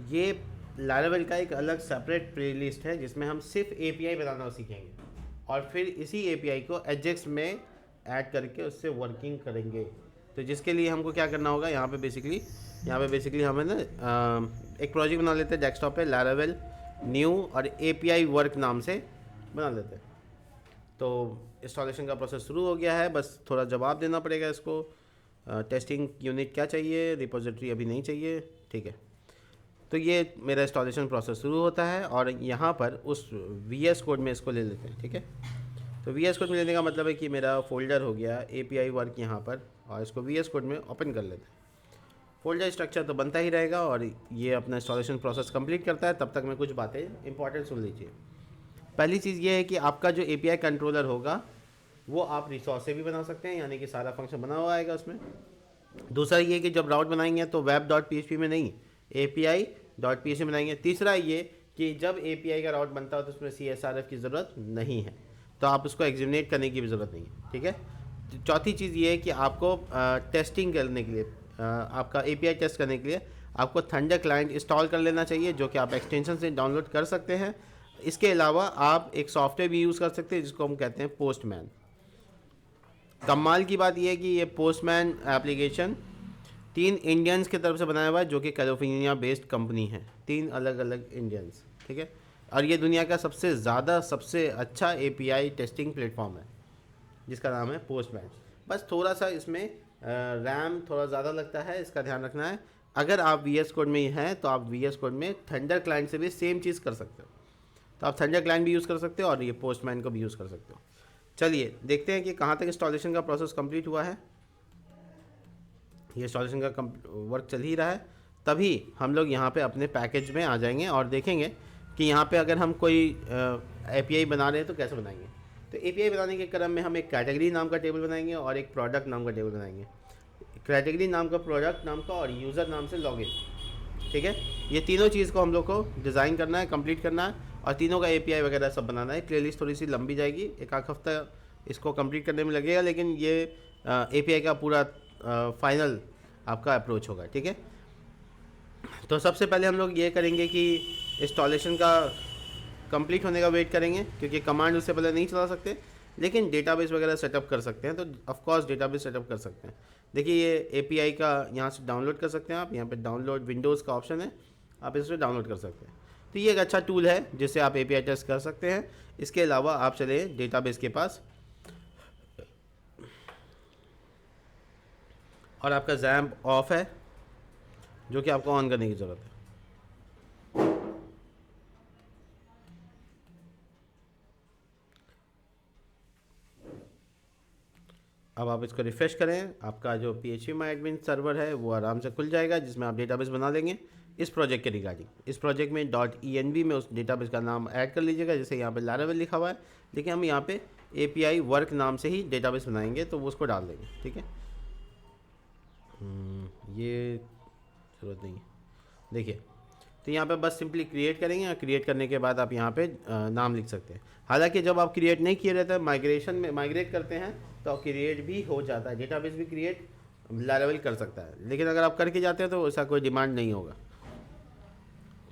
ये लारावेल का एक अलग सेपरेट प्लेलिस्ट है जिसमें हम सिर्फ एपीआई बनाना सीखेंगे और फिर इसी एपीआई को एजेक्स में ऐड करके उससे वर्किंग करेंगे। तो जिसके लिए हमको क्या करना होगा, यहाँ पे बेसिकली हमें ना एक प्रोजेक्ट बना लेते हैं डेस्कटॉप पे, लारावेल न्यू और एपीआई वर्क नाम से बना लेते हैं। तो इंस्टॉलेशन का प्रोसेस शुरू हो गया है, बस थोड़ा जवाब देना पड़ेगा इसको। टेस्टिंग यूनिट क्या चाहिए, रिपोजिटरी अभी नहीं चाहिए, ठीक है। तो ये मेरा इंस्टॉलेशन प्रोसेस शुरू होता है और यहाँ पर उस VS कोड में इसको ले लेते हैं, ठीक है। तो VS कोड में लेने का मतलब है कि मेरा फोल्डर हो गया API वर्क यहाँ पर, और इसको VS कोड में ओपन कर लेते हैं। फोल्डर स्ट्रक्चर तो बनता ही रहेगा और ये अपना इंस्टॉलेशन प्रोसेस कंप्लीट करता है। तब तक मैं कुछ बातें इंपॉर्टेंट सुन लीजिए। पहली चीज़ ये है कि आपका जो API कंट्रोलर होगा वो आप रिसोर्स से भी बना सकते हैं, यानी कि सारा फंक्शन बना हुआ आएगा उसमें। दूसरा ये कि जब राउट बनाएंगे तो web.php में नहीं, API.php में बनाएंगे। तीसरा ये कि जब API का राउट बनता है तो उसमें CSRF की ज़रूरत नहीं है, तो आप उसको एग्जीक्यूट करने की भी ज़रूरत नहीं है, ठीक है। चौथी चीज़ ये है कि आपको टेस्टिंग करने के लिए, आपका API टेस्ट करने के लिए आपको थंडर क्लाइंट इंस्टॉल कर लेना चाहिए, जो कि आप एक्सटेंशन से डाउनलोड कर सकते हैं। इसके अलावा आप एक सॉफ्टवेयर भी यूज़ कर सकते हैं जिसको हम कहते हैं पोस्टमैन। कमाल की बात यह है कि ये पोस्टमैन एप्लीकेशन 3 इंडियंस की तरफ से बनाया हुआ है, जो कि कैलिफोर्निया बेस्ड कंपनी है, 3 अलग अलग इंडियंस, ठीक है। और ये दुनिया का सबसे अच्छा API टेस्टिंग प्लेटफॉर्म है जिसका नाम है पोस्टमैन। बस थोड़ा सा इसमें रैम थोड़ा ज़्यादा लगता है, इसका ध्यान रखना है। अगर आप VS कोड में ही हैं तो आप VS कोड में थंडर क्लाइंट से भी सेम चीज़ कर सकते हो, तो आप थंडर क्लाइंट भी यूज़ कर सकते हो और ये पोस्टमैन को भी यूज़ कर सकते हो। चलिए देखते हैं कि कहाँ तक इंस्टॉलेशन का प्रोसेस कंप्लीट हुआ है। ये इंस्टॉलेशन का वर्क चल ही रहा है। तभी हम लोग यहाँ पे अपने पैकेज में आ जाएंगे और देखेंगे कि यहाँ पे अगर हम कोई API बना रहे हैं तो कैसे बनाएंगे। तो API बनाने के क्रम में हम एक कैटेगरी नाम का टेबल बनाएंगे और एक प्रोडक्ट नाम का टेबल बनाएंगे। कैटेगरी नाम का, प्रोडक्ट नाम का और यूज़र नाम से लॉगिन, ठीक है। ये तीनों चीज़ को हम लोग को डिज़ाइन करना है, कंप्लीट करना है और तीनों का API वगैरह सब बनाना है। प्लेलिस्ट थोड़ी सी लंबी जाएगी, एक आध हफ्ता इसको कंप्लीट करने में लगेगा, लेकिन ये API का पूरा फाइनल आपका अप्रोच होगा, ठीक है। तो सबसे पहले हम लोग ये करेंगे कि इंस्टॉलेशन का कंप्लीट होने का वेट करेंगे, क्योंकि कमांड उससे पहले नहीं चला सकते, लेकिन डेटाबेस वगैरह सेटअप कर सकते हैं। तो ऑफकोर्स डेटाबेस सेटअप कर सकते हैं। देखिए ये API का यहाँ से डाउनलोड कर सकते हैं आप, यहाँ पे डाउनलोड विंडोज़ का ऑप्शन है, आप इससे डाउनलोड कर सकते हैं। तो ये एक अच्छा टूल है जिससे आप API टेस्ट कर सकते हैं। इसके अलावा आप चले डेटाबेस के पास और आपका XAMPP ऑफ है, जो कि आपको ऑन करने की ज़रूरत है। अब आप इसको रिफ़्रेश करें, आपका जो phpMyAdmin सर्वर है वो आराम से खुल जाएगा, जिसमें आप डेटाबेस बना लेंगे इस प्रोजेक्ट के रिगार्डिंग। इस प्रोजेक्ट में .env में उस डेटाबेस का नाम ऐड कर लीजिएगा, जैसे यहाँ पे लारावेल लिखा हुआ है, लेकिन हम यहाँ पे API वर्क नाम से ही डेटाबेस बनाएंगे, तो वो उसको डाल देंगे, ठीक है। ये ज़रूरत नहीं है, देखिए। तो यहाँ पे बस सिंपली क्रिएट करेंगे और क्रिएट करने के बाद आप यहाँ पे नाम लिख सकते हैं। हालांकि जब आप क्रिएट नहीं किए रहते, माइग्रेशन में माइग्रेट करते हैं तो क्रिएट भी हो जाता है, डेटाबेस भी क्रिएट लारावेल कर सकता है, लेकिन अगर आप करके जाते हैं तो ऐसा कोई डिमांड नहीं होगा।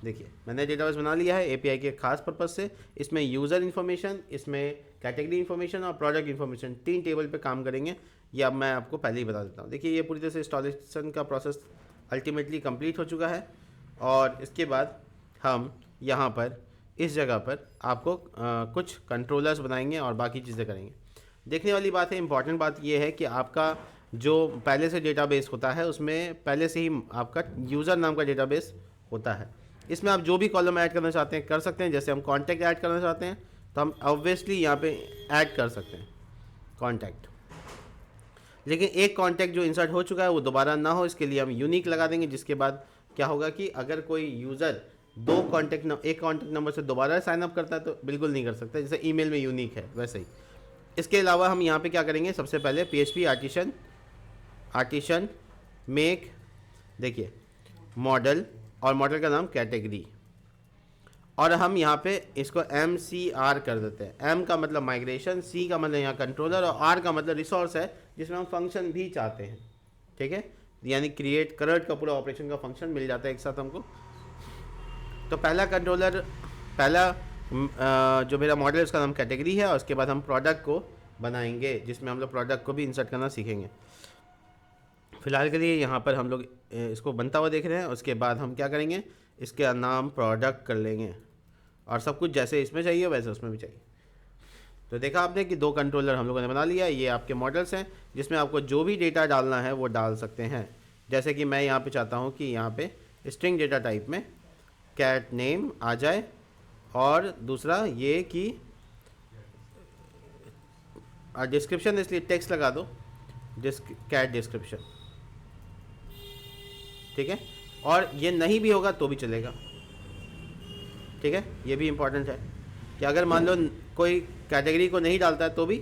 देखिए मैंने डेटाबेस बना लिया है API के खास पर्पज़ से। इसमें यूज़र इन्फॉर्मेशन, इसमें कैटेगरी इन्फॉर्मेशन और प्रोडक्ट इन्फॉर्मेशन 3 टेबल पे काम करेंगे। ये अब मैं आपको पहले ही बता देता हूँ। देखिए ये पूरी तरह से इंस्टॉलेशन का प्रोसेस अल्टीमेटली कंप्लीट हो चुका है और इसके बाद हम यहाँ पर इस जगह पर आपको कुछ कंट्रोलर्स बनाएंगे और बाकी चीज़ें करेंगे। देखने वाली बात है, इंपॉर्टेंट बात यह है कि आपका जो पहले से डेटाबेस होता है उसमें पहले से ही आपका यूज़र नाम का डेटाबेस होता है। इसमें आप जो भी कॉलम ऐड करना चाहते हैं कर सकते हैं। जैसे हम कॉन्टैक्ट ऐड करना चाहते हैं तो हम ऑब्वियसली यहाँ पे ऐड कर सकते हैं कॉन्टैक्ट, लेकिन एक कॉन्टैक्ट जो इंसर्ट हो चुका है वो दोबारा ना हो, इसके लिए हम यूनिक लगा देंगे। जिसके बाद क्या होगा कि अगर कोई यूज़र एक कॉन्टैक्ट नंबर से दोबारा साइन अप करता है तो बिल्कुल नहीं कर सकता, जैसे ईमेल में यूनिक है वैसे ही। इसके अलावा हम यहाँ पे क्या करेंगे, सबसे पहले PHP आर्टिशन मेक, देखिए मॉडल, और मॉडल का नाम कैटेगरी, और हम यहाँ पे इसको MCR कर देते हैं। M का मतलब माइग्रेशन, C का मतलब यहाँ कंट्रोलर और R का मतलब रिसोर्स है, जिसमें हम फंक्शन भी चाहते हैं, ठीक है। यानी क्रिएट करंट का पूरा ऑपरेशन का फंक्शन मिल जाता है एक साथ हमको। तो पहला कंट्रोलर, पहला जो मेरा मॉडल है उसका नाम कैटेगरी है, और उसके बाद हम प्रोडक्ट को बनाएंगे जिसमें हम लोग प्रोडक्ट को भी इंसर्ट करना सीखेंगे। फ़िलहाल के लिए यहाँ पर हम लोग इसको बनता हुआ देख रहे हैं। उसके बाद हम क्या करेंगे, इसके नाम प्रोडक्ट कर लेंगे, और सब कुछ जैसे इसमें चाहिए वैसे उसमें भी चाहिए। तो देखा आपने कि 2 कंट्रोलर हम लोगों ने बना लिया। ये आपके मॉडल्स हैं जिसमें आपको जो भी डेटा डालना है वो डाल सकते हैं। जैसे कि मैं यहाँ पे चाहता हूँ कि यहाँ पे स्ट्रिंग डेटा टाइप में कैट नेम आ जाए, और दूसरा ये कि डिस्क्रिप्शन, इसलिए टेक्स्ट लगा दो, कैट डिस्क्रिप्शन, ठीक है। और ये नहीं भी होगा तो भी चलेगा, ठीक है। ये भी इम्पोर्टेंट है कि अगर मान लो कोई कैटेगरी को नहीं डालता है तो भी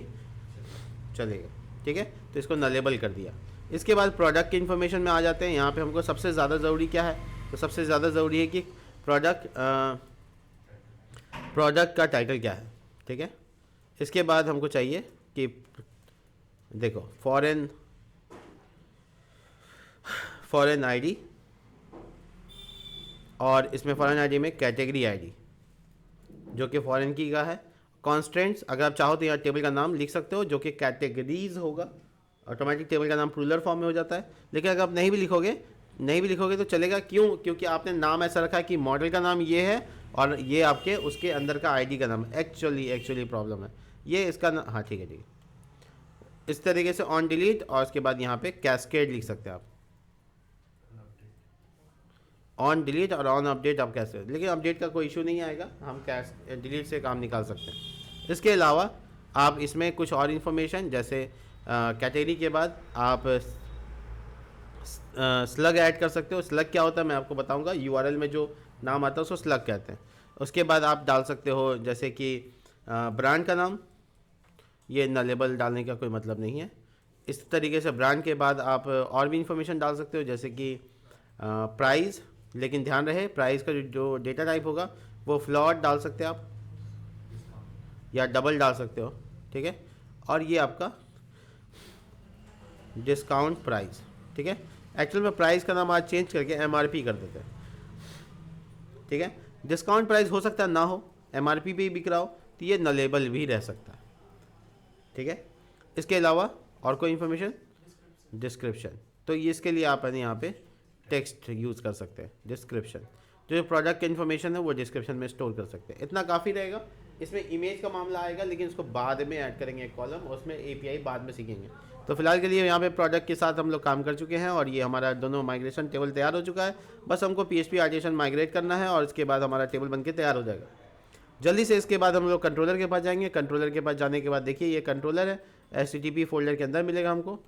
चलेगा, ठीक है। तो इसको नलेबल कर दिया। इसके बाद प्रोडक्ट की इन्फॉर्मेशन में आ जाते हैं। यहाँ पे हमको सबसे ज़्यादा ज़रूरी क्या है, तो सबसे ज़्यादा ज़रूरी है कि प्रोडक्ट का टाइटल क्या है, ठीक है। इसके बाद हमको चाहिए कि देखो फॉरेन आईडी, और इसमें फॉरेन आईडी में कैटेगरी आईडी जो कि फॉरेन की का है। कॉन्स्टेंट्स, अगर आप चाहो तो यहाँ टेबल का नाम लिख सकते हो जो कि कैटेगरीज होगा, ऑटोमेटिक टेबल का नाम प्लूरल फॉर्म में हो जाता है। लेकिन अगर आप नहीं भी लिखोगे तो चलेगा। क्यों? क्योंकि आपने नाम ऐसा रखा है कि मॉडल का नाम ये है और ये आपके उसके अंदर का आईडी का नाम। एक्चुअली प्रॉब्लम है ये इसका हाँ ठीक है। इस तरीके से ऑन डिलीट, और उसके बाद यहाँ पे कैस्केड लिख सकते हैं आप। ऑन डिलीट और ऑन अपडेट आप कैसे, लेकिन अपडेट का कोई इशू नहीं आएगा, हम डिलीट से काम निकाल सकते हैं। इसके अलावा आप इसमें कुछ और इन्फॉर्मेशन, जैसे कैटेगरी के बाद आप स्लग ऐड कर सकते हो। स्लग क्या होता है मैं आपको बताऊंगा, यूआरएल में जो नाम आता है उसको स्लग कहते हैं। उसके बाद आप डाल सकते हो जैसे कि ब्रांड का नाम, ये नलेबल डालने का कोई मतलब नहीं है। इस तरीके से ब्रांड के बाद आप और भी इंफॉर्मेशन डाल सकते हो, जैसे कि प्राइस, लेकिन ध्यान रहे प्राइस का जो डेटा टाइप होगा वो फ्लॉट डाल सकते हैं आप, या डबल डाल सकते हो, ठीक है। और ये आपका डिस्काउंट प्राइस, ठीक है। एक्चुअल में प्राइस का नाम आज चेंज करके एमआरपी कर देते हैं, ठीक है। डिस्काउंट प्राइस हो सकता है ना हो, एमआरपी पे ही बिक रहा हो, तो ये नलेबल भी रह सकता है, ठीक है। इसके अलावा और कोई इन्फॉर्मेशन, डिस्क्रिप्शन, तो ये इसके लिए आप यहाँ पे टेक्स्ट यूज़ कर सकते हैं। डिस्क्रिप्शन, जो प्रोडक्ट की इन्फॉर्मेशन है वो डिस्क्रिप्शन में स्टोर कर सकते हैं। इतना काफ़ी रहेगा। इसमें इमेज का मामला आएगा, लेकिन उसको बाद में ऐड करेंगे एक कॉलम, उसमें एपीआई बाद में सीखेंगे। तो फिलहाल के लिए यहाँ पे प्रोडक्ट के साथ हम लोग काम कर चुके हैं, और ये हमारा दोनों माइग्रेशन टेबल तैयार हो चुका है। बस हमको PHP आर्टिसन माइग्रेट करना है, और इसके बाद हमारा टेबल बनके तैयार हो जाएगा जल्दी से। इसके बाद हम लोग कंट्रोलर के पास जाएंगे। कंट्रोलर के पास जाने के बाद देखिए ये कंट्रोलर है, HTTP फोल्डर के अंदर मिलेगा हमको।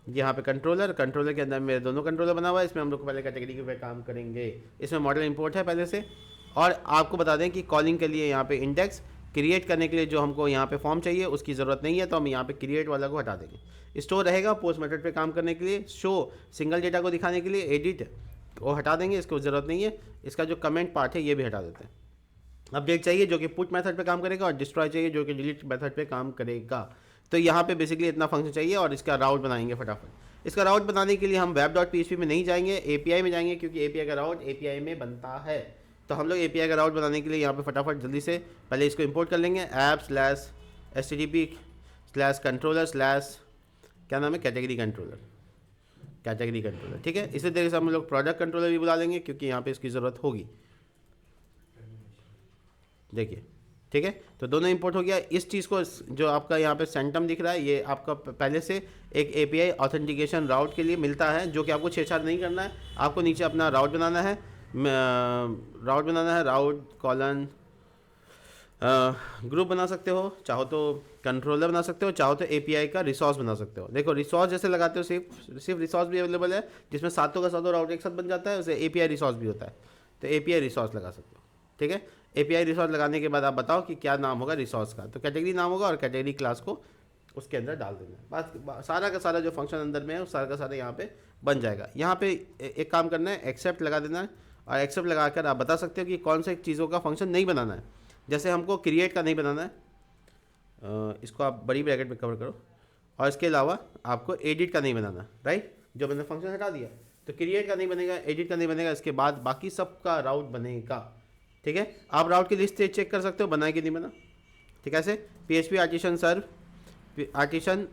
यहाँ पे कंट्रोलर के अंदर मेरे दोनों कंट्रोलर बना हुआ है। इसमें हम लोग को पहले कैटेगरी के पे काम करेंगे। इसमें मॉडल इंपोर्ट है पहले से, और आपको बता दें कि कॉलिंग के लिए यहाँ पे इंडेक्स क्रिएट करने के लिए जो हमको यहाँ पे फॉर्म चाहिए उसकी ज़रूरत नहीं है, तो हम यहाँ पे क्रिएट वाला को हटा देंगे। स्टोर रहेगा पोस्ट मेथड पे काम करने के लिए, शो सिंगल डेटा को दिखाने के लिए, एडिट वो हटा देंगे, इसको ज़रूरत नहीं है। इसका जो कमेंट पार्ट है ये भी हटा देते हैं। अपडेट चाहिए जो कि पुट मेथड पे काम करेगा, और डिस्ट्रॉय चाहिए जो कि डिलीट मेथड पे काम करेगा। तो यहाँ पे बेसिकली इतना फंक्शन चाहिए, और इसका राउट बनाएंगे फटाफट। इसका राउट बनाने के लिए हम web.php में नहीं जाएंगे, API में जाएंगे, क्योंकि API का राउट API में बनता है। तो हम लोग API का राउट बनाने के लिए यहाँ पे फटाफट जल्दी से पहले इसको इंपोर्ट कर लेंगे। app/http/controller/ क्या नाम है, कैटेगरी कंट्रोलर, ठीक है। इसी तरीके से हम लोग प्रोडक्ट कंट्रोलर भी बुला लेंगे, क्योंकि यहाँ पे इसकी ज़रूरत होगी। देखिए, ठीक है। तो दोनों इंपोर्ट हो गया। इस चीज़ को जो आपका यहाँ पे सेंटम दिख रहा है, ये आपका पहले से एक API ऑथेंटिकेशन राउट के लिए मिलता है, जो कि आपको छेड़छाड़ नहीं करना है। आपको नीचे अपना राउट बनाना है, राउट कॉलन ग्रुप बना सकते हो, चाहो तो कंट्रोलर बना सकते हो, चाहो तो API का रिसोर्स बना सकते हो। देखो रिसोर्स जैसे लगाते हो, सिर्फ रिसोर्स भी अवेलेबल है, जिसमें सातों का सातों राउट एक साथ बन जाता है, उसे API रिसोर्स भी होता है। तो API रिसोर्स लगा सकते हो, ठीक है। API रिसोर्स लगाने के बाद आप बताओ कि क्या नाम होगा रिसोर्स का, तो कैटेगरी नाम होगा, और कैटेगरी क्लास को उसके अंदर डाल देना है। बस सारा का सारा जो फंक्शन अंदर में है, सारा का सारा यहाँ पे बन जाएगा। यहाँ पे एक काम करना है, एक्सेप्ट लगा देना है, और एक्सेप्ट लगाकर आप बता सकते हो कि कौन से चीज़ों का फंक्शन नहीं बनाना है। जैसे हमको क्रिएट का नहीं बनाना है, इसको आप बड़ी ब्रैकेट में कवर करो, और इसके अलावा आपको एडिट का नहीं बनाना, राइट। जो मैंने फंक्शन हटा दिया, तो क्रिएट का नहीं बनेगा, एडिट का नहीं बनेगा, इसके बाद बाकी सब का राउट बनेगा। ठीक है। आप राउट की लिस्ट से चेक कर सकते हो बना है कि नहीं बना। ठीक है, ऐसे PHP आर्टिशन सर्व आर्टिशन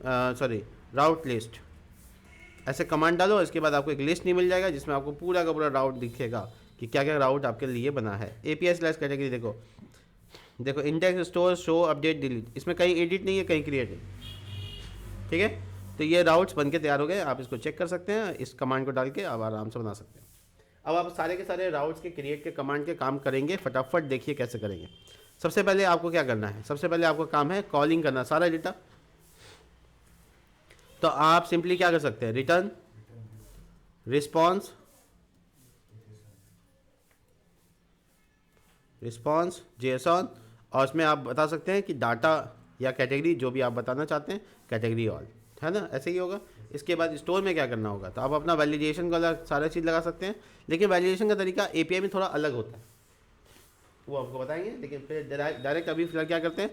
राउट लिस्ट ऐसे कमांड डालो, इसके बाद आपको एक लिस्ट नहीं मिल जाएगा जिसमें आपको पूरा का पूरा राउट दिखेगा कि क्या क्या राउट आपके लिए बना है। API/कैटेगरी देखो, देखो index, store, show, update, delete, इसमें कहीं एडिट नहीं है, कहीं क्रिएट है। ठीक है, तो ये राउट्स बन के तैयार हो गए, आप इसको चेक कर सकते हैं, इस कमांड को डाल के आप आराम से बना सकते हैं। अब आप सारे के सारे राउट्स के क्रिएट के कमांड के काम करेंगे, फटाफट देखिए कैसे करेंगे। सबसे पहले आपको क्या करना है, सबसे पहले आपको काम है कॉलिंग करना सारा डेटा। तो आप सिंपली क्या कर सकते हैं, रिटर्न रिस्पॉन्स JSON, और उसमें आप बता सकते हैं कि डाटा या कैटेगरी जो भी आप बताना चाहते हैं, कैटेगरी ऑल, है ना, ऐसे ही होगा। इसके बाद स्टोर में क्या करना होगा, तो आप अपना वैलिडेशन का सारा चीज़ लगा सकते हैं, लेकिन वैलिडेशन का तरीका API में थोड़ा अलग होता है, वो आपको बताएंगे। लेकिन फिर डायरेक्ट अभी फिलहाल क्या करते हैं,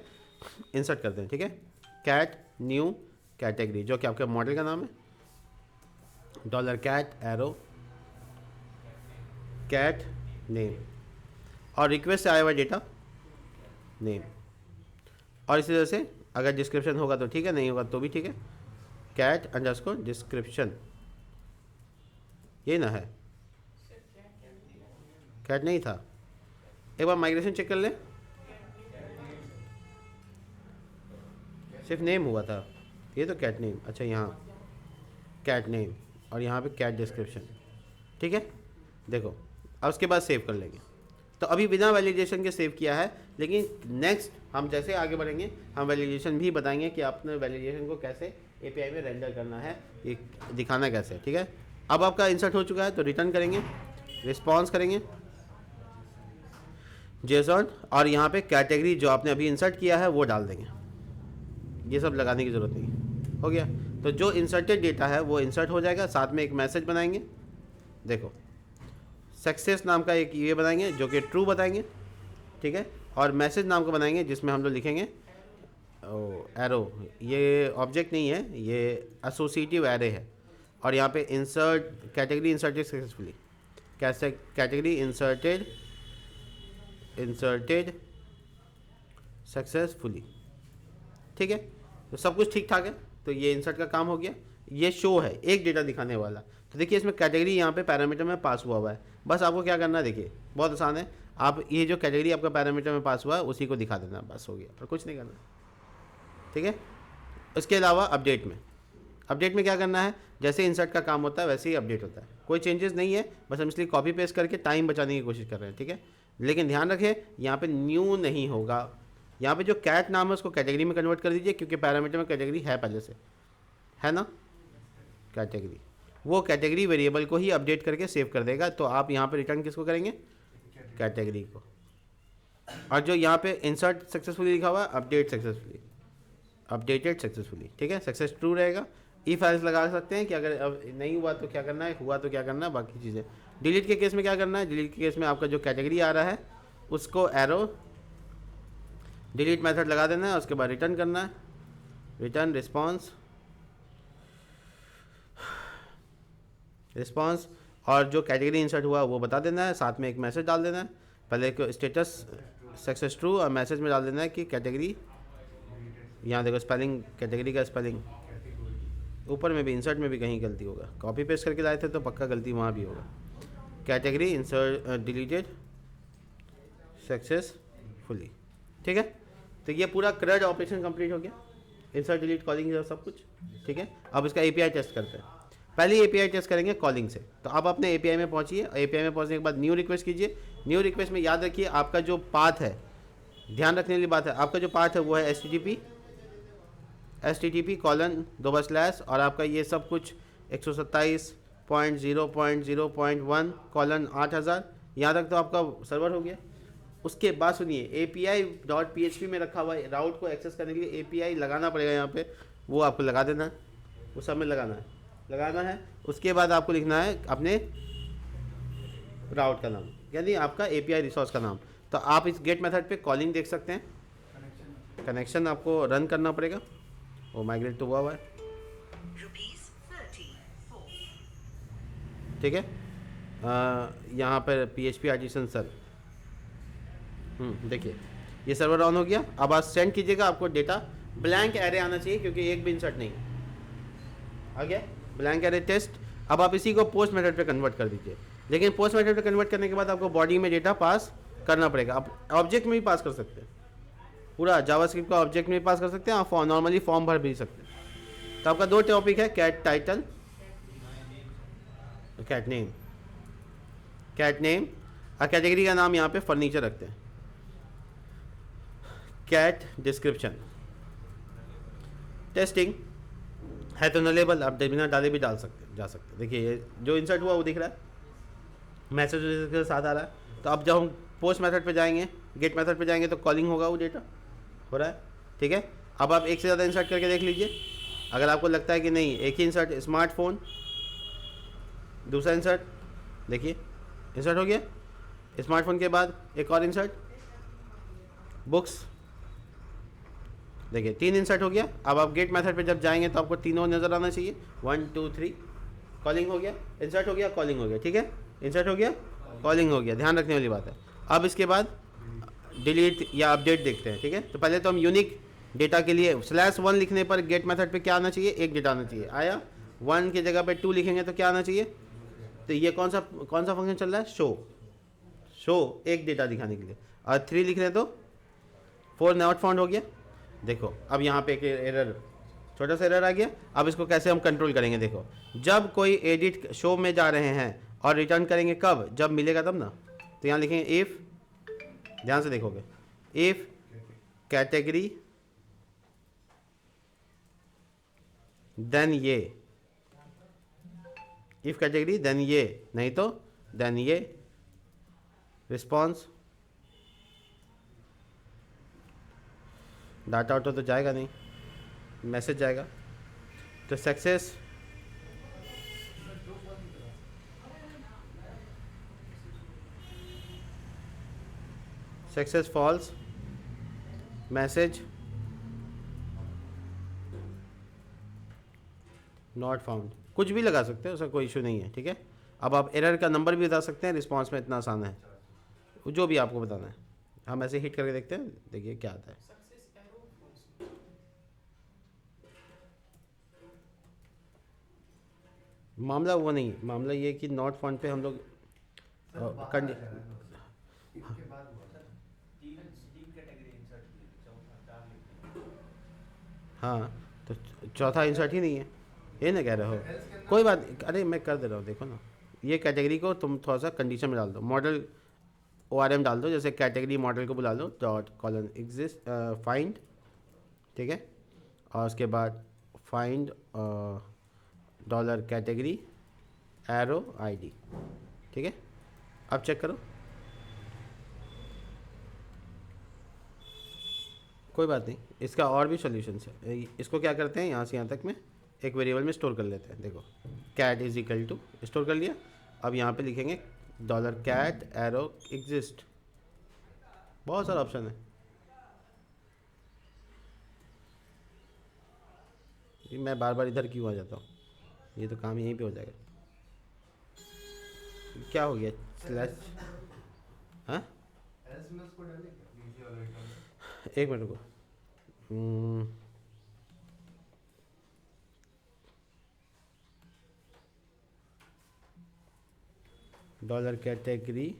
इंसर्ट करते हैं। ठीक है, कैट न्यू कैटेगरी जो कि आपके मॉडल का नाम है, $cat एरो कैट नेम, और रिक्वेस्ट से आया हुआ डेटा नेम, और इसी तरह से अगर डिस्क्रिप्शन होगा तो ठीक है, नहीं होगा तो भी ठीक है, cat_description, ये ना है, कैट नहीं था। एक बार माइग्रेशन चेक कर ले, सिर्फ नेम हुआ था, ये तो कैट नेम, अच्छा यहाँ कैट नेम और यहाँ पे कैट डिस्क्रिप्शन। ठीक है, देखो अब उसके बाद सेव कर लेंगे। तो अभी बिना वैलिडेशन के सेव किया है, लेकिन नेक्स्ट हम जैसे आगे बढ़ेंगे हम वैलिडेशन भी बताएंगे कि आपने वैलिडेशन को कैसे API में रेंडर करना है, ये दिखाना कैसे। ठीक है, अब आपका इंसर्ट हो चुका है, तो रिटर्न करेंगे, रिस्पॉन्स करेंगे JSON, और यहाँ पे कैटेगरी जो आपने अभी इंसर्ट किया है वो डाल देंगे, ये सब लगाने की ज़रूरत नहीं, हो गया। तो जो इंसर्टेड डेटा है वो इंसर्ट हो जाएगा, साथ में एक मैसेज बनाएंगे, देखो सक्सेस नाम का एक ये बनाएंगे जो कि ट्रू बताएंगे। ठीक है, और मैसेज नाम का बनाएंगे जिसमें हम लोग लिखेंगे एरो, ये ऑब्जेक्ट नहीं है, ये एसोसिएटिव एरे है, और यहाँ पे इंसर्ट कैटेगरी इंसर्टेड सक्सेसफुली, कैसे कैटेगरी इंसर्टेड सक्सेसफुली। ठीक है, तो सब कुछ ठीक ठाक है, तो ये इंसर्ट का काम हो गया। ये शो है एक डेटा दिखाने वाला, तो देखिए इसमें कैटेगरी यहाँ पे पैरामीटर में पास हुआ है, बस आपको क्या करना है, देखिए बहुत आसान है, आप ये जो कैटेगरी आपका पैरामीटर में पास हुआ है उसी को दिखा देना, बस हो गया, और कुछ नहीं करना। ठीक है, इसके अलावा अपडेट में क्या करना है, जैसे इंसर्ट का काम होता है वैसे ही अपडेट होता है, कोई चेंजेस नहीं है, बस हम इसलिए कॉपी पेस्ट करके टाइम बचाने की कोशिश कर रहे हैं। ठीक है, लेकिन ध्यान रखें यहाँ पे न्यू नहीं होगा, यहाँ पे जो कैट नाम है उसको कैटेगरी में कन्वर्ट कर दीजिए, क्योंकि पैरामीटर में कैटेगरी है पहले से, है ना, कैटेगरी, वो कैटेगरी वेरिएबल को ही अपडेट करके सेव कर देगा। तो आप यहाँ पे रिटर्न किसको करेंगे, कैटेगरी को, और जो यहाँ पे इंसर्ट सक्सेसफुली लिखा हुआ है अपडेटेड सक्सेसफुली। ठीक है, सक्सेस ट्रू रहेगा। इफ एल्स लगा सकते हैं कि अगर अब नहीं हुआ तो क्या करना है, हुआ तो क्या करना है, बाकी चीज़ें। डिलीट के केस में क्या करना है, डिलीट के केस में आपका जो कैटेगरी आ रहा है उसको एरो डिलीट मेथड लगा देना है, उसके बाद रिटर्न करना है, रिटर्न रिस्पॉन्स, और जो कैटेगरी इंसर्ट हुआ वो बता देना है, साथ में एक मैसेज डाल देना है, पहले एक स्टेटस सक्सेस ट्रू, और मैसेज में डाल देना है कि कैटेगरी, यहाँ देखो स्पेलिंग, कैटेगरी का स्पेलिंग ऊपर में भी, इंसर्ट में भी कहीं गलती होगा, कॉपी पेस्ट करके लाए थे तो पक्का गलती वहाँ भी होगा, कैटेगरी इंसर्ट डिलीटेड सक्सेसफुली। ठीक है, तो ये पूरा CRUD ऑपरेशन कंप्लीट हो गया, इंसर्ट डिलीट कॉलिंग सब कुछ। ठीक है, अब इसका API टेस्ट करते हैं। पहले API टेस्ट करेंगे कॉलिंग से, तो आप अपने API में पहुंचिए, API में पहुंचने के बाद न्यू रिक्वेस्ट कीजिए। न्यू रिक्वेस्ट में याद रखिए आपका जो पाथ है, ध्यान रखने वाली बात है, आपका जो पाथ है वो है http:// और आपका ये सब कुछ 127.0.0.1:8000, यहाँ तक तो आपका सर्वर हो गया। उसके बाद सुनिए, API.php में रखा हुआ राउट को एक्सेस करने के लिए API लगाना पड़ेगा, यहाँ पे वो आपको लगा देना है, वो सब में लगाना है। उसके बाद आपको लिखना है अपने राउट का नाम, यानी आपका API रिसोर्स का नाम। तो आप इस गेट मेथड पे कॉलिंग देख सकते हैं, कनेक्शन आपको रन करना पड़ेगा, वो माइग्रेट तो हुआ है। ठीक है, यहाँ पर PHP आर्टिसन सर्व देखिए ये सर्वर ऑन हो गया। अब आप सेंड कीजिएगा, आपको डेटा ब्लैंक एरे आना चाहिए क्योंकि एक भी इंसर्ट नहीं आ गया, ब्लैंक एरे टेस्ट। अब आप इसी को पोस्ट मेथड पे कन्वर्ट कर दीजिए, लेकिन पोस्ट मेथड पे कन्वर्ट करने के बाद आपको बॉडी में डेटा पास करना पड़ेगा। आप ऑब्जेक्ट में भी पास कर सकते हैं, पूरा जावास्क्रिप्ट का ऑब्जेक्ट में भी पास कर सकते हैं, आप नॉर्मली फॉर्म भर भी सकते हैं। तो आपका 2 टॉपिक है, cat title, cat name, cat name और कैटेगरी का नाम यहाँ पे फर्नीचर रखते हैं। कैट डिस्क्रिप्शन, टेस्टिंग है तो नलेबल, आप बिना डाले भी डाल सकते जा सकते हैं। देखिए ये जो इंसर्ट हुआ वो दिख रहा है, मैसेज के साथ आ रहा है। तो अब जब हम पोस्ट मेथड पे जाएंगे, गेट मेथड पे जाएंगे तो कॉलिंग होगा, वो डेटा हो रहा है, ठीक है। अब आप एक से ज़्यादा इंसर्ट करके देख लीजिए, अगर आपको लगता है कि नहीं एक ही इंसर्ट, स्मार्टफोन, दूसरा इंसर्ट, देखिए इंसर्ट हो गया, स्मार्टफोन के बाद एक और इंसर्ट, बुक्स, देखिए 3 इंसर्ट हो गया। अब आप गेट मेथड पे जब जाएंगे तो आपको तीनों नज़र आना चाहिए, 1 2 3, कॉलिंग हो गया, इंसर्ट हो गया, कॉलिंग हो गया, ठीक है, इंसर्ट हो गया, कॉलिंग हो गया, ध्यान रखने वाली बात है। अब इसके बाद डिलीट या अपडेट देखते हैं, ठीक है। तो पहले तो हम यूनिक डेटा के लिए /1 लिखने पर गेट मेथड पे क्या आना चाहिए, एक डेटा आना चाहिए, आया। 1 की जगह पे 2 लिखेंगे तो क्या आना चाहिए, तो ये कौन सा फंक्शन चल रहा है, शो एक डेटा दिखाने के लिए। और 3 लिख रहे हैं तो 4 नॉट फाउंड हो गया। देखो अब यहाँ पे एक एरर, छोटा सा एरर आ गया। अब इसको कैसे हम कंट्रोल करेंगे, देखो जब कोई एडिट शो में जा रहे हैं और रिटर्न करेंगे कब, जब मिलेगा तब ना। तो यहाँ लिखेंगे इफ़, ध्यान से देखोगे, इफ़ कैटेगरी देन ये, इफ़ कैटेगरी देन ये, नहीं तो देन ये रिस्पॉन्स। डाटा आउट तो जाएगा नहीं, मैसेज जाएगा। तो success false, message not found, कुछ भी लगा सकते हैं, उसका कोई इशू नहीं है, ठीक है। अब आप एरर का नंबर भी बता सकते हैं, रिस्पॉन्स में इतना आसान है, जो भी आपको बताना है। हम ऐसे हिट करके देखते हैं, देखिए क्या आता है। मामला वो नहीं, मामला ये कि नॉट फाउंड पे हम लोग हाँ, तो चौथा इंसर्ट ही नहीं है, ये ना कह रहे हो। कोई बात, अरे मैं कर दे रहा हूँ, देखो ना, ये कैटेगरी को तुम थोड़ा सा कंडीशन में डाल दो, मॉडल ORM डाल दो, जैसे कैटेगरी मॉडल को बुला लो, .: एग्जिस्ट फाइंड, ठीक है। और उसके बाद फाइंड $कैटेगरी एरो ID, ठीक है। अब चेक करो, कोई बात नहीं, इसका और भी सॉल्यूशन है। इसको क्या करते हैं, यहाँ से यहाँ तक में एक वेरिएबल में स्टोर कर लेते हैं। देखो cat is equal to, store कर लिया। अब यहाँ पे लिखेंगे $कैट एरो एग्जिस्ट, बहुत सारा ऑप्शन है। मैं बार बार इधर क्यों आ जाता हूँ, ये तो काम यहीं पे हो जाएगा। क्या हो गया स्लैश, हाँ एक मिनट को, $कैटेगरी,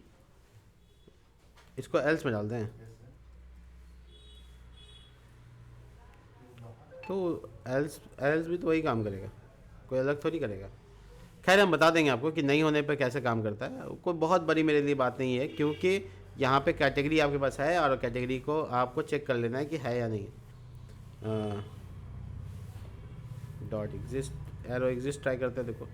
इसको एल्स में डालते हैं, तो एल्स भी तो वही काम करेगा, कोई अलग थोड़ी करेगा। खैर हम बता देंगे आपको कि नहीं होने पर कैसे काम करता है, कोई बहुत बड़ी मेरे लिए बात नहीं है, क्योंकि यहाँ पे कैटेगरी आपके पास है और कैटेगरी को आपको चेक कर लेना है कि है या नहीं। .एग्जिस्ट एरो एग्जिस्ट ट्राई करते हैं, देखो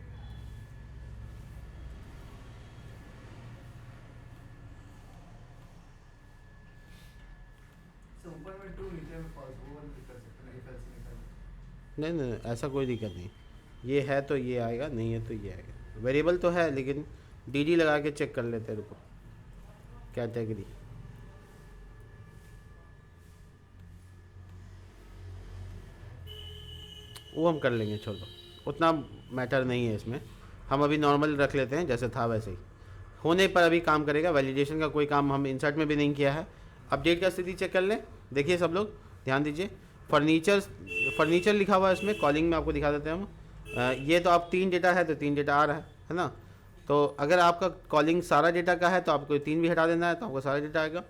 नहीं नहीं ऐसा कोई दिक्कत नहीं, ये है तो ये आएगा, नहीं है तो ये आएगा। वेरिएबल तो है लेकिन DD लगा के चेक कर लेते हैं, रुको कैटेगरी, वो हम कर लेंगे, छोड़ो, उतना मैटर नहीं है इसमें। हम अभी नॉर्मल रख लेते हैं, जैसे था वैसे ही होने पर अभी काम करेगा। वैलिडेशन का कोई काम हम इंसर्ट में भी नहीं किया है, अपडेट का स्थिति चेक कर लें। देखिए सब लोग ध्यान दीजिए, फर्नीचर लिखा हुआ है इसमें, कॉलिंग में आपको दिखा देते हैं हम। ये तो आप 3 डेटा है तो 3 डेटा आ रहा है ना। तो अगर आपका कॉलिंग सारा डेटा का है तो आपको 3 भी हटा देना है तो आपको सारा डेटा आएगा।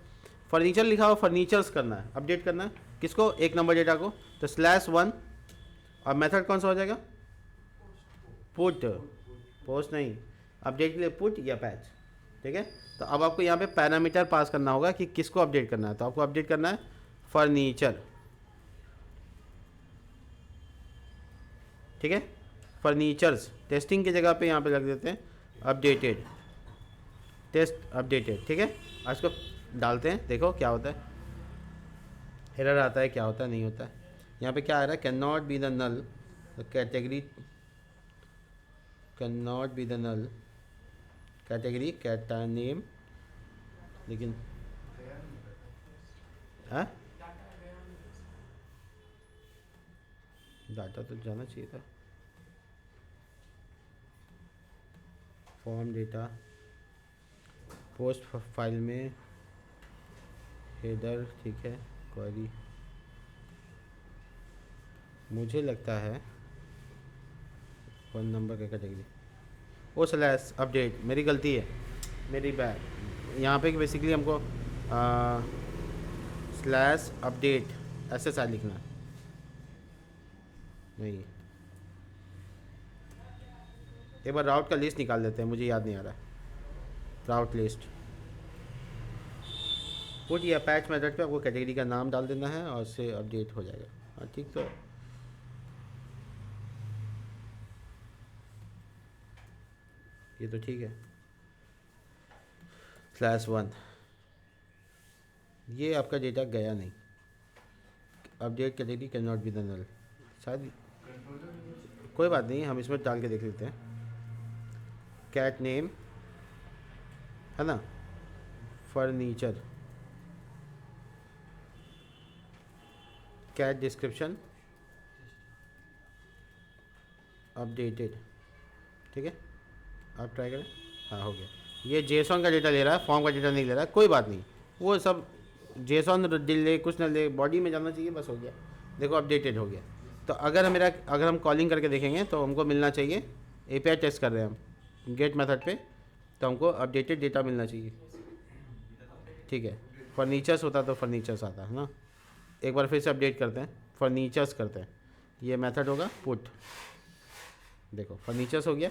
फर्नीचर लिखा हुआ, फर्नीचर्स करना है, अपडेट करना है किसको, 1 नंबर डेटा को, तो /1 और मेथड कौन सा हो जाएगा, पुट, पोस्ट नहीं, अपडेट के लिए पुट या पैच, ठीक है। तो अब आपको यहाँ पे पैरामीटर पास करना होगा कि किसको अपडेट करना है। तो आपको अपडेट करना है फर्नीचर, ठीक है, फर्नीचर्स। टेस्टिंग की जगह पे यहाँ पे लग देते हैं अपडेटेड, टेस्ट अपडेटेड, ठीक है। आज को डालते हैं, देखो क्या होता है, एरर आता है, क्या होता है, नहीं होता है। यहाँ पे क्या आ रहा है, can not be the null category, can not be the null category cat name, लेकिन हाँ डाटा तो जाना चाहिए था, फॉर्म डेटा पोस्ट फाइल में हेडर, ठीक है, क्वेरी, मुझे लगता है 1 नंबर का कैटेगरी, ओ /अपडेट, मेरी गलती है, मेरी बैड। यहाँ पे बेसिकली हमको /अपडेट ऐसे साथ लिखना है, नहीं, एक बार राउट का लिस्ट निकाल देते हैं, मुझे याद नहीं आ रहा है, राउट लिस्ट, पुट या पैच मेथड पे आपको कैटेगरी का नाम डाल देना है और उससे अपडेट हो जाएगा। हाँ ठीक, तो ये तो ठीक है, /1 ये आपका डेटा गया नहीं, update category can not be the null, शायद कोई बात नहीं, हम इसमें डाल के देख लेते हैं। कैट नेम है ना, फर्नीचर, कैट डिस्क्रिप्शन अपडेटेड, ठीक है, आप ट्राई करें। हाँ हो गया, ये जेसॉन का डेटा ले रहा है, फॉर्म का डेटा नहीं ले रहा है, कोई बात नहीं, वो सब जेसॉन ले कुछ ना ले, बॉडी में जाना चाहिए, बस हो गया। देखो अपडेटेड हो गया। तो अगर हम कॉलिंग करके देखेंगे तो हमको मिलना चाहिए, एपीआई टेस्ट कर रहे हैं हम गेट मेथड पे, तो हमको अपडेटेड डेटा मिलना चाहिए, ठीक है। फर्नीचर्स होता तो फर्नीचर्स आता है ना, एक बार फिर से अपडेट करते हैं, फर्नीचर्स करते हैं, ये मेथड होगा पुट, देखो फर्नीचर्स हो गया,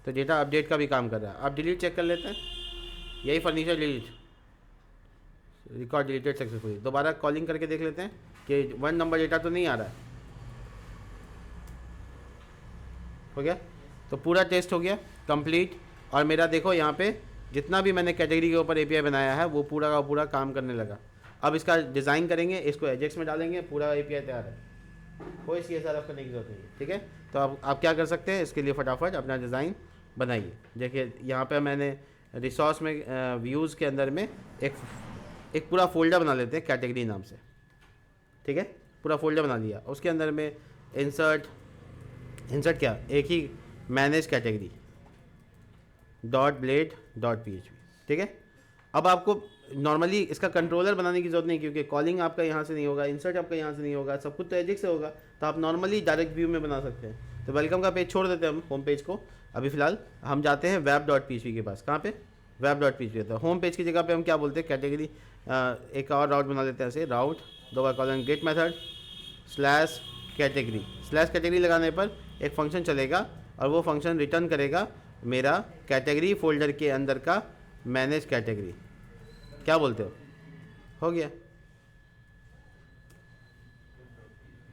तो डेटा अपडेट का भी काम कर रहा है। अब डिलीट चेक कर लेते हैं, यही furniture delete, record deleted successfully. दोबारा कॉलिंग करके देख लेते हैं कि 1 नंबर डेटा तो नहीं आ रहा है, हो गया, तो पूरा टेस्ट हो गया कंप्लीट। और मेरा देखो यहाँ पे जितना भी मैंने कैटेगरी के ऊपर एपीआई बनाया है वो पूरा का पूरा काम करने लगा। अब इसका डिज़ाइन करेंगे, इसको एजेक्स में डालेंगे, पूरा एपीआई तैयार है, कोई सीएसआर करने की जरूरत नहीं है, ठीक है। तो अब आप क्या कर सकते हैं, इसके लिए फटाफट अपना डिज़ाइन बनाइए। देखिए यहाँ पे मैंने रिसोर्स में व्यूज़ के अंदर में एक पूरा फोल्डर बना लेते हैं कैटेगरी नाम से, ठीक है, पूरा फोल्डर बना लिया। उसके अंदर में इंसर्ट क्या, एक ही मैनेज कैटेगरी .blade.php, ठीक है। अब आपको नॉर्मली इसका कंट्रोलर बनाने की जरूरत नहीं, क्योंकि कॉलिंग आपका यहाँ से नहीं होगा, इंसर्ट आपका यहाँ से नहीं होगा, सब कुछ तो एजेक्स से होगा, तो आप नॉर्मली डायरेक्ट व्यू में बना सकते हैं। तो वेलकम का पेज छोड़ देते हैं हम, होम पेज को। अभी फिलहाल हम जाते हैं web.php के पास। कहाँ पे, web.php। तो होम पेज की जगह पे हम क्या बोलते हैं, कैटेगरी, एक और राउट बना लेते हैं ऐसे, राउट 2 कॉलन गेट मेथड /कैटेगरी लगाने पर एक फंक्शन चलेगा और वो फंक्शन रिटर्न करेगा मेरा कैटेगरी फोल्डर के अंदर का मैनेज कैटेगरी। क्या बोलते हो गया।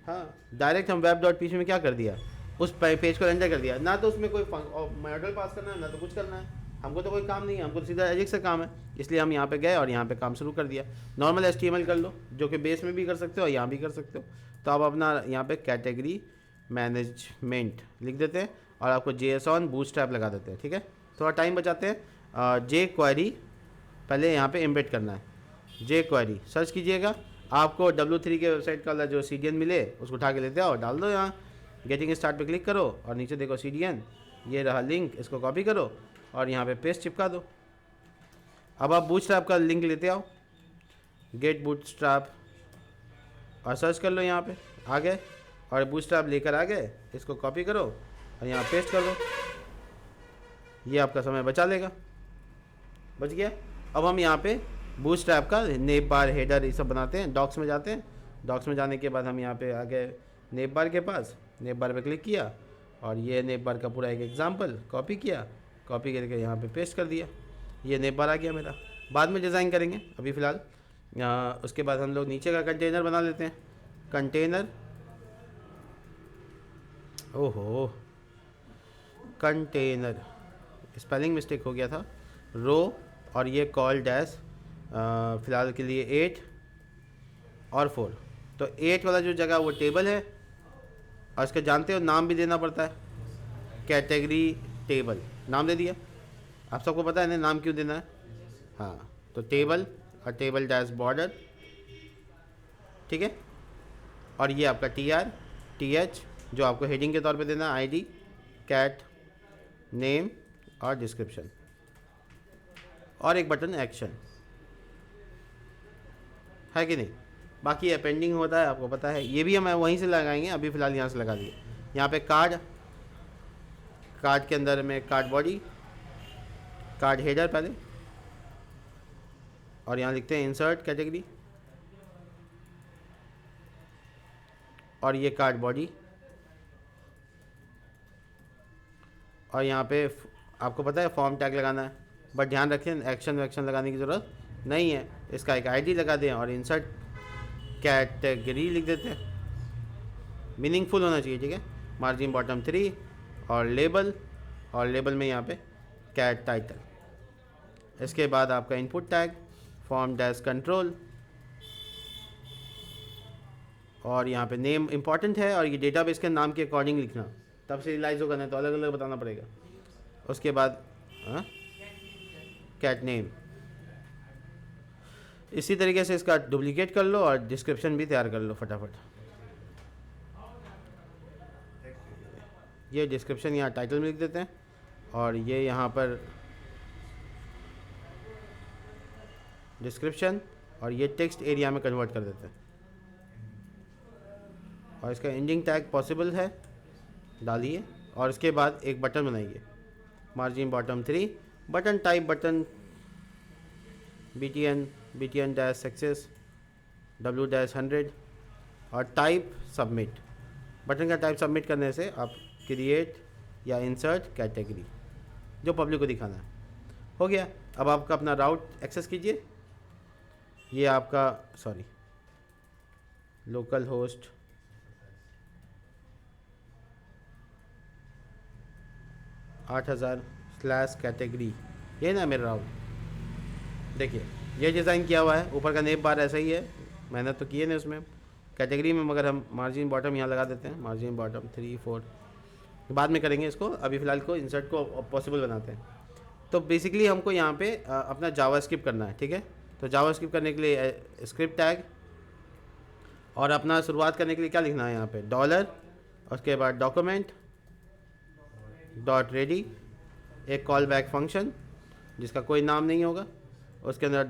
हाँ, डायरेक्ट हम web.php में क्या कर दिया, उस पेज को रेंडर कर दिया, ना तो उसमें कोई मॉडल पास करना है, ना तो कुछ करना है, हमको तो कोई काम नहीं है, हमको तो सीधा एजेक्स से काम है। इसलिए हम यहाँ पे गए और यहाँ पे काम शुरू कर दिया। नॉर्मल HTML कर लो, जो कि बेस में भी कर सकते हो और यहाँ भी कर सकते हो। तो आप अपना यहाँ पे कैटेगरी मैनेजमेंट लिख देते हैं और आपको JSON बूटस्ट्रैप लगा देते हैं, ठीक है। थोड़ा टाइम बचाते हैं। jQuery पहले यहाँ पे एम्बेड करना है, jQuery सर्च कीजिएगा, आपको W3 के वेबसाइट का जो CDN मिले उसको उठा के लेते आओ, डाल दो यहाँ, गेटिंग स्टार्ट पे क्लिक करो और नीचे देखो CDN, ये रहा लिंक, इसको कॉपी करो और यहाँ पे पेस्ट चिपका दो। अब आप बूटस्ट्रैप का लिंक लेते आओ, गेट बूटस्ट्रैप और सर्च कर लो, यहाँ पे आ गए और बूटस्ट्रैप लेकर आ गए। इसको कॉपी करो और यहाँ पेस्ट कर दो, ये आपका समय बचा लेगा। बच गया। अब हम यहाँ पे बूटस्ट्रैप का नेप बार, हेडर ये सब बनाते हैं। डॉक्स में जाते हैं, डॉक्स में जाने के बाद हम यहाँ पे आ गए नेप बार के पास, नेप बार पे क्लिक किया और ये नेप बार का पूरा एक एग्जांपल कॉपी किया, कॉपी करके यहाँ पे पेस्ट कर दिया, ये नेप बार आ गया मेरा। बाद में डिज़ाइन करेंगे, अभी फ़िलहाल उसके बाद हम लोग नीचे का कंटेनर बना लेते हैं। कंटेनर, ओहो कंटेनर, स्पेलिंग मिस्टेक हो गया था, रो और ये कॉल डैश फ़िलहाल के लिए 8 और 4। तो 8 वाला जो जगह वो टेबल है और इसका जानते हो नाम भी देना पड़ता है, कैटेगरी टेबल नाम दे दिया। आप सबको पता है ना नाम क्यों देना है? हाँ, तो टेबल और टेबल डैश बॉर्डर, ठीक है। और ये आपका TR जो आपको हेडिंग के तौर पे देना है, ID, कैट नेम और डिस्क्रिप्शन, और एक बटन एक्शन, है कि नहीं। बाकी अपेंडिंग होता है, आपको पता है, ये भी हम वहीं से लगाएंगे। अभी फ़िलहाल यहाँ से लगा दिए। यहाँ पे कार्ड, कार्ड के अंदर में कार्ड बॉडी, कार्ड हेडर पहले, और यहाँ लिखते हैं इंसर्ट कैटेगरी, और ये कार्ड बॉडी, और यहाँ पे आपको पता है फॉर्म टैग लगाना है, बट ध्यान रखें एक्शन वैक्शन लगाने की ज़रूरत नहीं है। इसका एक ID लगा दें और इंसर्ट कैटेगरी लिख देते हैं, मीनिंगफुल होना चाहिए, ठीक है। मार्जिन बॉटम 3 और लेबल, और लेबल में यहाँ पे कैट टाइटल। इसके बाद आपका input tag form dash control, और यहाँ पे नेम इंपॉर्टेंट है, और ये डेटाबेस के नाम के अकॉर्डिंग लिखना, तब से रियलाइज़ होगा, नहीं तो अलग अलग बताना पड़ेगा। उसके बाद कैट नेम, इसी तरीके से इसका डुप्लीकेट कर लो और डिस्क्रिप्शन भी तैयार कर लो फटाफट। ये डिस्क्रिप्शन यहाँ टाइटल में लिख देते हैं, और ये यहाँ पर डिस्क्रिप्शन, और ये टेक्स्ट एरिया में कन्वर्ट कर देते हैं। और इसका एंडिंग टैग पॉसिबल है डालिए, और इसके बाद एक बटन बनाइए, margin bottom 3, button type button BTN dash success W-100, और टाइप सबमिट। बटन का टाइप सबमिट करने से आप क्रिएट या इंसर्ट कैटेगरी जो पब्लिक को दिखाना है, हो गया। अब आपका अपना राउट एक्सेस कीजिए। ये आपका लोकल होस्ट 8000/कैटेगरी, ये ना मेरा राउट। देखिए ये डिज़ाइन किया हुआ है, ऊपर का नेप बार ऐसा ही है, मेहनत तो किए नहीं उसमें। कैटेगरी में मगर हम मार्जिन बॉटम यहाँ लगा देते हैं, मार्जिन बॉटम 3 4, बाद में करेंगे इसको, अभी फ़िलहाल को इंसर्ट को पॉसिबल बनाते हैं। तो बेसिकली हमको यहाँ पे अपना जावास्क्रिप्ट करना है, ठीक है। तो जावास्क्रिप्ट करने के लिए स्क्रिप्ट टैग, और अपना शुरुआत करने के लिए क्या लिखना है यहाँ पे $, उसके बाद डॉक्यूमेंट डॉट रेडी, एक कॉल बैक फंक्शन जिसका कोई नाम नहीं होगा, उसके अंदर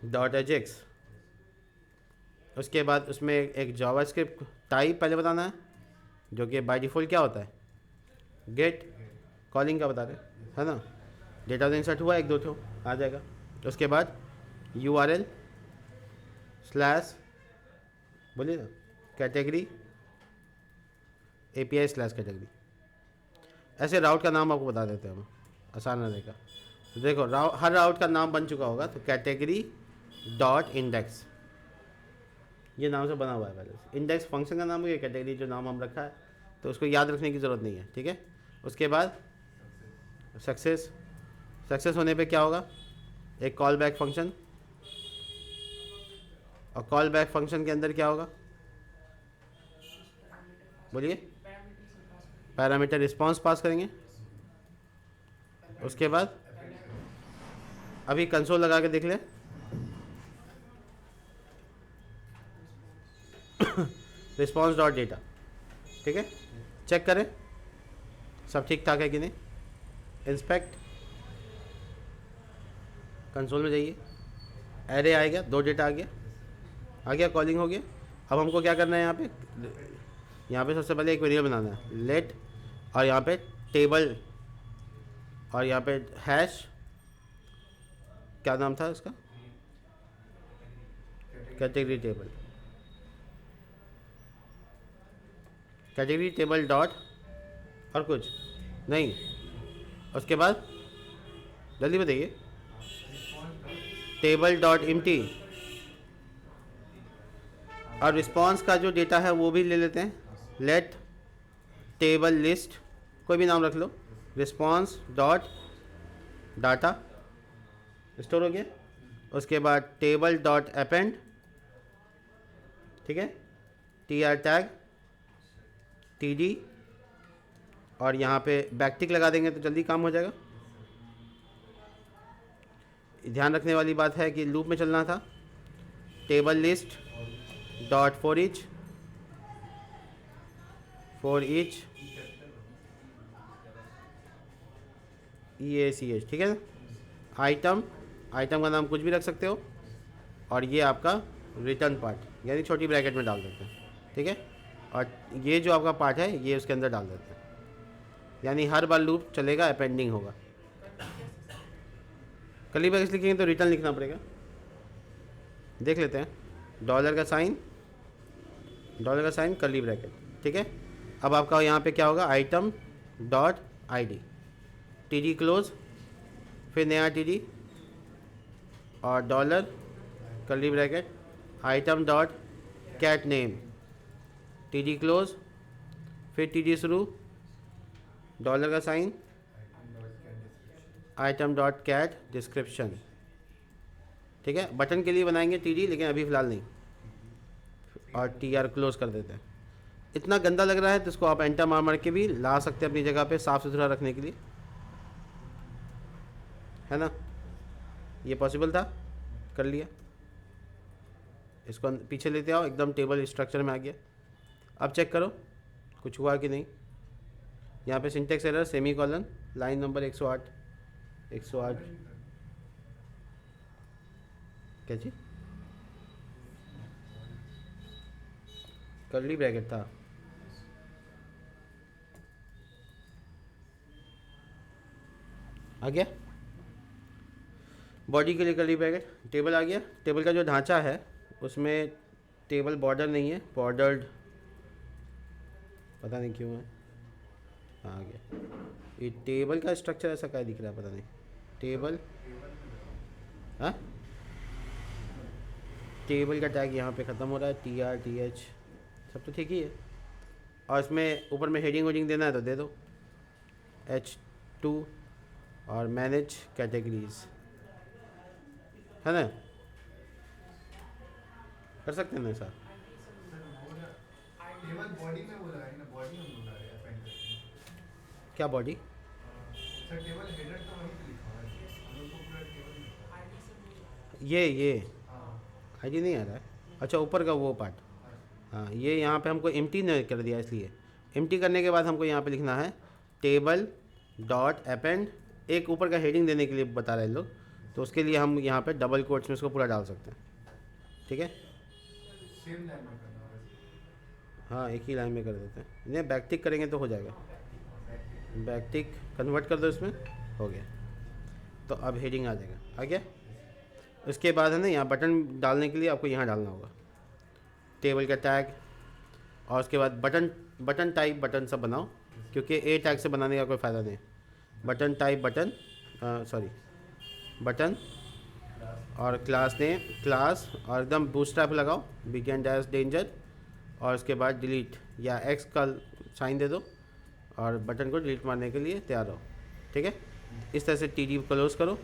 डॉट एजेक्स। उसके बाद उसमें एक जावास्क्रिप्ट टाइप पहले बताना है, जो कि बाय डिफ़ॉल्ट क्या होता है, गेट कॉलिंग का बता रहे है ना। डेटा तो इंसर्ट हुआ 1 2 ठो आ जाएगा। उसके बाद URL / बोलिए ना कैटेगरी API/कैटेगरी, ऐसे राउट का नाम आपको बता देते हैं हम, आसान रहेगा। तो देखो हर राउट का नाम बन चुका होगा, तो कैटेगरी डॉट इंडेक्स, ये नाम से बना हुआ है पहले। इंडेक्स फंक्शन का नाम है, कैटेगरी जो नाम हम रखा है, तो उसको याद रखने की ज़रूरत नहीं है, ठीक है। उसके बाद सक्सेस होने पे क्या होगा, एक कॉल बैक फंक्शन, और कॉल बैक फंक्शन के अंदर क्या होगा, बोलिए, पैरामीटर रिस्पांस पास करेंगे। उसके बाद अभी कंसोल लगा के देख लें, रिस्पांस डॉट डेटा, ठीक है, चेक करें। सब ठीक ठाक है कि नहीं? इंस्पेक्ट, कंसोल में जाइए, एरे आएगा, 2 डेटा आ गया, कॉलिंग हो गया। अब हमको क्या करना है यहाँ पे सबसे पहले एक वेरिएबल बनाना है, लेट, और यहाँ पे टेबल, और यहाँ पे हैश, क्या नाम था इसका, category table, category table dot, और कुछ नहीं, उसके बाद जल्दी बताइए, टेबल डॉट एम्प्टी, और रिस्पॉन्स का जो डेटा है वो भी ले लेते हैं, लेट टेबल लिस्ट, कोई भी नाम रख लो, रिस्पॉन्स डॉट डाटा, स्टोर हो गया। उसके बाद टेबल डॉट अपेंड, ठीक है, T R tag, T D, और यहाँ पे बैकटिक लगा देंगे तो जल्दी काम हो जाएगा। ध्यान रखने वाली बात है कि लूप में चलना था, table list dot for each EACH, ठीक है ना। आइटम का नाम कुछ भी रख सकते हो, और ये आपका रिटर्न पार्ट यानी छोटी ब्रैकेट में डाल देते हैं, ठीक है। और ये जो आपका पार्ट है ये उसके अंदर डाल देते हैं, यानी हर बार लूप चलेगा, अपेंडिंग होगा। कर्ली ब्रैकेट लिखेंगे तो रिटर्न लिखना पड़ेगा। देख लेते हैं, डॉलर का साइन कर्ली ब्रैकेट, ठीक है। अब आपका यहाँ पे क्या होगा, item dot ID, TD close, फिर नया TD, और dollar curly bracket item dot cat name, TD close, फिर TD शुरू, डॉलर का sign, item dot cat description, ठीक है। बटन के लिए बनाएंगे TD, लेकिन अभी फ़िलहाल नहीं, और TR क्लोज कर देते हैं। इतना गंदा लग रहा है तो इसको आप एंटर मार के भी ला सकते हैं अपनी जगह पे साफ़ सुथरा रखने के लिए, है ना। ये पॉसिबल था, कर लिया। इसको पीछे लेते आओ, एकदम टेबल स्ट्रक्चर में आ गया। अब चेक करो कुछ हुआ कि नहीं। यहाँ पे syntax error, semicolon, line number 108 क्या चीज, कर्ली ब्रैकेट था। आ गया, बॉडी के लिए कर्ली ब्रैकेट, टेबल आ गया। टेबल का जो ढांचा है उसमें टेबल बॉर्डर नहीं है, बॉर्डर्ड, पता नहीं क्यों है। आ गया, ये टेबल का स्ट्रक्चर ऐसा क्या दिख रहा है, पता नहीं। टेबल, हाँ, टेबल का टैग यहाँ पे ख़त्म हो रहा है, TR TH सब तो ठीक ही है। और इसमें ऊपर में हेडिंग वेडिंग देना है तो दे दो, H2, और मैनेज कैटेगरीज, है ना, कर सकते हैं ना ऐसा। क्या बॉडी, ये ID नहीं आ रहा है, अच्छा ऊपर का वो पार्ट, हाँ। ये यहाँ पे हमको एम्प्टी ने कर दिया, इसलिए एम्प्टी करने के बाद हमको यहाँ पे लिखना है टेबल डॉट अपेंड, एक ऊपर का हेडिंग देने के लिए बता रहे हैं लोग, तो उसके लिए हम यहाँ पे डबल कोट्स में इसको पूरा डाल सकते हैं, ठीक है। हाँ, एक ही लाइन में कर देते हैं, नहीं बैकटिक करेंगे तो हो जाएगा। बैकटिक कन्वर्ट कर दो, इसमें हो गया। तो अब हेडिंग आ जाएगा, आ गया। उसके बाद है ना, यहाँ बटन डालने के लिए आपको यहाँ डालना होगा टेबल का टैग, और उसके बाद बटन टाइप बटन सब बनाओ, क्योंकि A टैग से बनाने का कोई फ़ायदा नहीं। बटन टाइप बटन, और क्लास नेम क्लास, और एकदम बूटस्ट्रैप लगाओ, बिगिन डैश डेंजर, और उसके बाद डिलीट या X का साइन दे दो, और बटन को डिलीट मारने के लिए तैयार हो, ठीक है। इस तरह से TD क्लोज करो,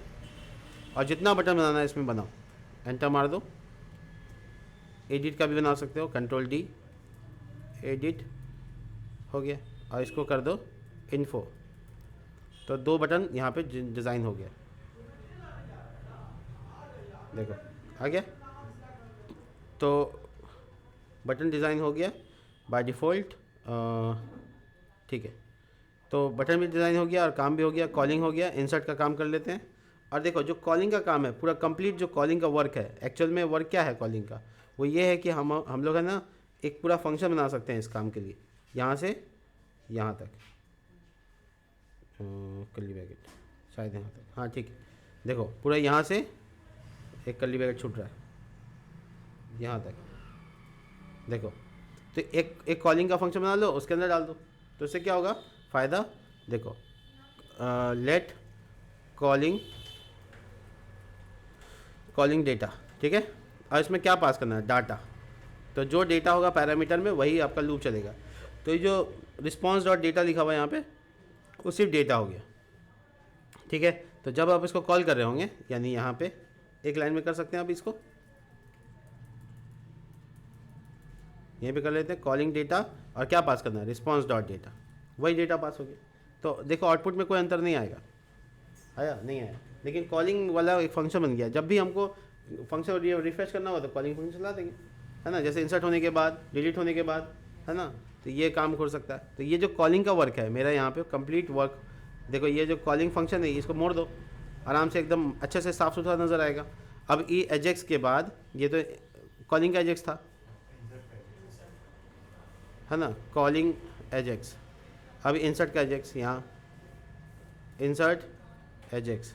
और जितना बटन बनाना है इसमें बनाओ, एंटर मार दो। एडिट का भी बना सकते हो, Ctrl+D, एडिट हो गया, और इसको कर दो इन्फो, तो 2 बटन यहाँ पे डिज़ाइन हो गया, देखो आ गया। तो बटन डिज़ाइन हो गया बाय डिफ़ॉल्ट, ठीक है। तो बटन भी डिज़ाइन हो गया और काम भी हो गया, कॉलिंग हो गया। इंसर्ट का काम कर लेते हैं। और देखो जो कॉलिंग का काम है पूरा कंप्लीट, जो कॉलिंग का वर्क है, एक्चुअल में वर्क क्या है कॉलिंग का, वो ये है कि हम लोग है ना एक पूरा फंक्शन बना सकते हैं इस काम के लिए, यहाँ से यहाँ तक, कर्ली ब्रैकेट शायद यहाँ तक, हाँ ठीक है। देखो पूरा यहाँ से एक कर्ली ब्रैकेट छूट रहा है यहाँ तक, देखो। तो एक कॉलिंग का फंक्शन बना लो, उसके अंदर डाल दो, तो इससे क्या होगा फ़ायदा। देखो लेट कॉलिंग डेटा, ठीक है। और इसमें क्या पास करना है, डाटा। तो जो डेटा होगा पैरामीटर में वही आपका लूप चलेगा। तो ये जो रिस्पॉन्स डॉट डेटा लिखा हुआ है यहाँ पे, वो सिर्फ डेटा हो गया, ठीक है। तो जब आप इसको कॉल कर रहे होंगे, यानी यहाँ पे एक लाइन में कर सकते हैं आप इसको, यहीं पे कर लेते हैं कॉलिंग डेटा, और क्या पास करना है, रिस्पॉन्स डॉट डेटा, वही डेटा पास हो गया। तो देखो आउटपुट में कोई अंतर नहीं आएगा, आया नहीं आया, लेकिन कॉलिंग वाला एक फंक्शन बन गया। जब भी हमको फंक्शन रिफ्रेश करना हो तो कॉलिंग फंक्शन चला देंगे, है ना। जैसे इंसर्ट होने के बाद, डिलीट होने के बाद, है ना, तो ये काम हो सकता है। तो ये जो कॉलिंग का वर्क है मेरा यहाँ पे कंप्लीट वर्क, देखो ये जो कॉलिंग फंक्शन है इसको मोड़ दो, आराम से एकदम अच्छे से साफ़ सुथरा नज़र आएगा। अब ई एजेक्स के बाद, ये तो कॉलिंग का एजेक्स था, है ना, कॉलिंग एजेक्स। अब इंसर्ट का एजेक्स, यहाँ इंसर्ट एजेक्स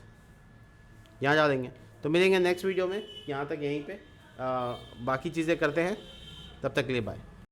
यहाँ जा देंगे। तो मिलेंगे नेक्स्ट वीडियो में, यहाँ तक यहीं पे बाकी चीज़ें करते हैं। तब तक के लिए बाय।